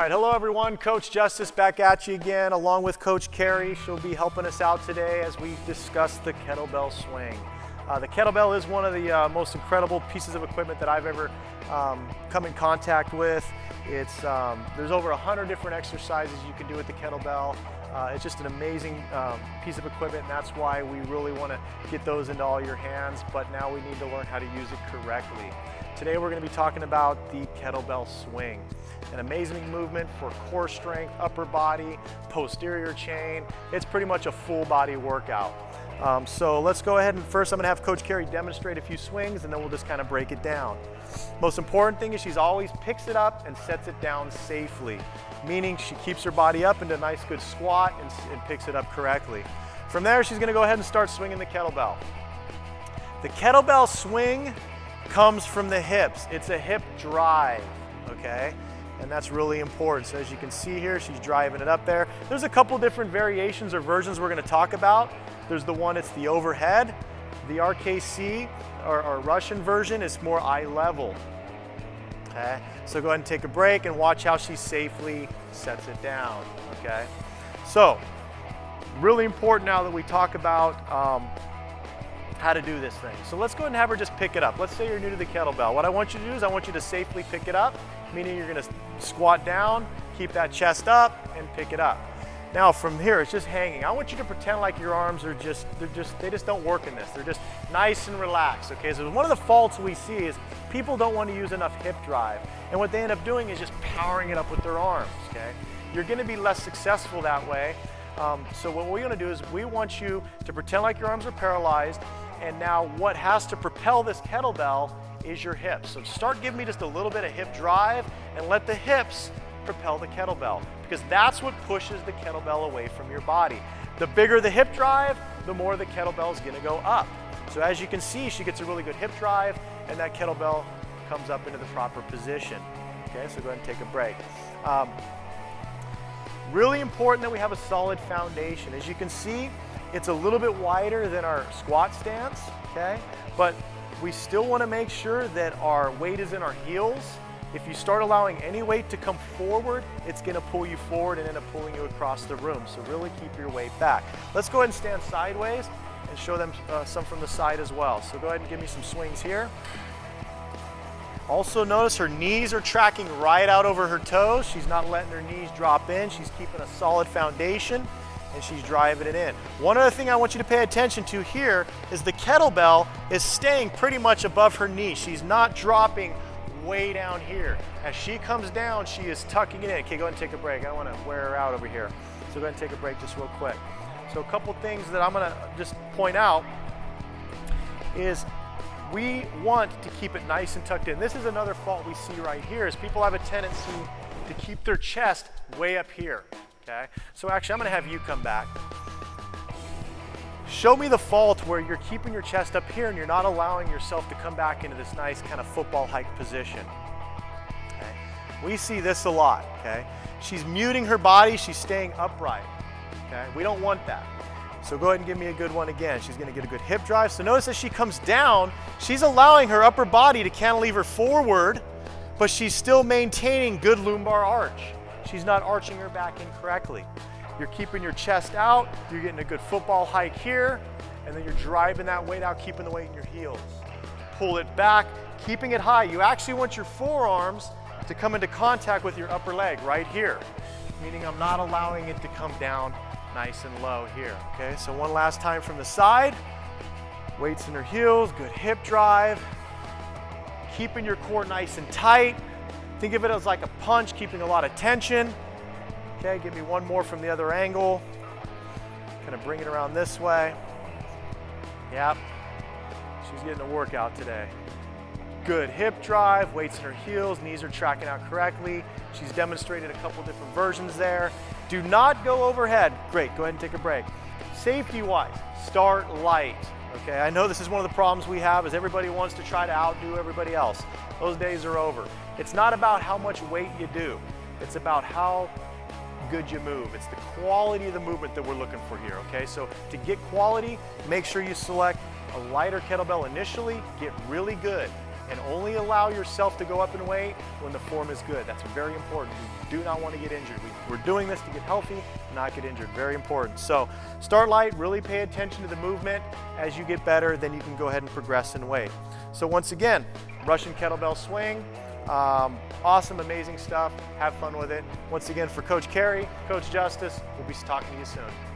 All right, hello everyone. Coach Justus back at you again, along with Coach Carrie. She'll be helping us out today as we discuss the kettlebell swing. The kettlebell is one of the most incredible pieces of equipment that I've ever come in contact with. There's over 100 different exercises you can do with the kettlebell. It's just an amazing piece of equipment, and that's why we really want to get those into all your hands, but now we need to learn how to use it correctly. Today we're going to be talking about the kettlebell swing. An amazing movement for core strength, upper body, posterior chain. It's pretty much a full body workout. So let's go ahead and first I'm going to have Coach Carrie demonstrate a few swings, and then we'll just kind of break it down. Most important thing is she's always picks it up and sets it down safely, meaning she keeps her body up into a nice good squat and picks it up correctly. From there, she's going to go ahead and start swinging the kettlebell. The kettlebell swing comes from the hips. It's a hip drive, okay? And that's really important. So as you can see here, she's driving it up there. There's a couple different variations or versions we're going to talk about. There's the one, it's the overhead. The RKC, or Russian version, is more eye level. Okay, so go ahead and take a break and watch how she safely sets it down. Okay, so really important now that we talk about how to do this thing. So let's go ahead and have her just pick it up. Let's say you're new to the kettlebell. What I want you to do is I want you to safely pick it up, meaning you're going to squat down, keep that chest up, and pick it up. Now from here, it's just hanging. I want you to pretend like your arms are they just don't work in this. They're just nice and relaxed, okay? So one of the faults we see is people don't want to use enough hip drive. And what they end up doing is just powering it up with their arms, okay? You're gonna be less successful that way. So what we're gonna do is we want you to pretend like your arms are paralyzed, and now what has to propel this kettlebell is your hips. So start giving me just a little bit of hip drive and let the hips propel the kettlebell, because that's what pushes the kettlebell away from your body. The bigger the hip drive, the more the kettlebell is going to go up. So as you can see, she gets a really good hip drive, and that kettlebell comes up into the proper position. Okay, so go ahead and take a break. Really important that we have a solid foundation. As you can see, it's a little bit wider than our squat stance, okay? But we still want to make sure that our weight is in our heels. If you start allowing any weight to come forward, it's going to pull you forward and end up pulling you across the room. So really keep your weight back. Let's go ahead and stand sideways and show them some from the side as well. So go ahead and give me some swings here. Also notice her knees are tracking right out over her toes. She's not letting her knees drop in. She's keeping a solid foundation, and she's driving it in. One other thing I want you to pay attention to here is the kettlebell is staying pretty much above her knee. She's not dropping way down here. As she comes down, she is tucking it in. Okay, go ahead and take a break. I don't want to wear her out over here. So go ahead and take a break just real quick. So a couple things that I'm going to just point out is we want to keep it nice and tucked in. This is another fault we see right here, is people have a tendency to keep their chest way up here. Okay, so actually I'm going to have you come back. Show me the fault where you're keeping your chest up here and you're not allowing yourself to come back into this nice kind of football hike position. Okay? We see this a lot, okay? She's muting her body, she's staying upright, okay? We don't want that. So go ahead and give me a good one again. She's gonna get a good hip drive. So notice as she comes down, she's allowing her upper body to cantilever forward, but she's still maintaining good lumbar arch. She's not arching her back incorrectly. You're keeping your chest out, you're getting a good football hike here, and then you're driving that weight out, keeping the weight in your heels. Pull it back, keeping it high. You actually want your forearms to come into contact with your upper leg right here, meaning I'm not allowing it to come down nice and low here, okay? So one last time from the side, weights in her heels, good hip drive, keeping your core nice and tight. Think of it as like a punch, keeping a lot of tension. Okay, give me one more from the other angle. Kind of bring it around this way. Yep, she's getting a workout today. Good hip drive, weights in her heels, knees are tracking out correctly. She's demonstrated a couple different versions there. Do not go overhead. Great, go ahead and take a break. Safety-wise, start light. Okay, I know this is one of the problems we have, is everybody wants to try to outdo everybody else. Those days are over. It's not about how much weight you do. It's about how good you move. It's the quality of the movement that we're looking for here, okay? So to get quality, make sure you select a lighter kettlebell initially, get really good, and only allow yourself to go up in weight when the form is good. That's very important. We do not want to get injured. We're doing this to get healthy, not get injured. Very important. So start light, really pay attention to the movement. As you get better, then you can go ahead and progress in weight. So once again, Russian kettlebell swing. Awesome, amazing stuff. Have fun with it. Once again, for Coach Carrie, Coach Justus, we'll be talking to you soon.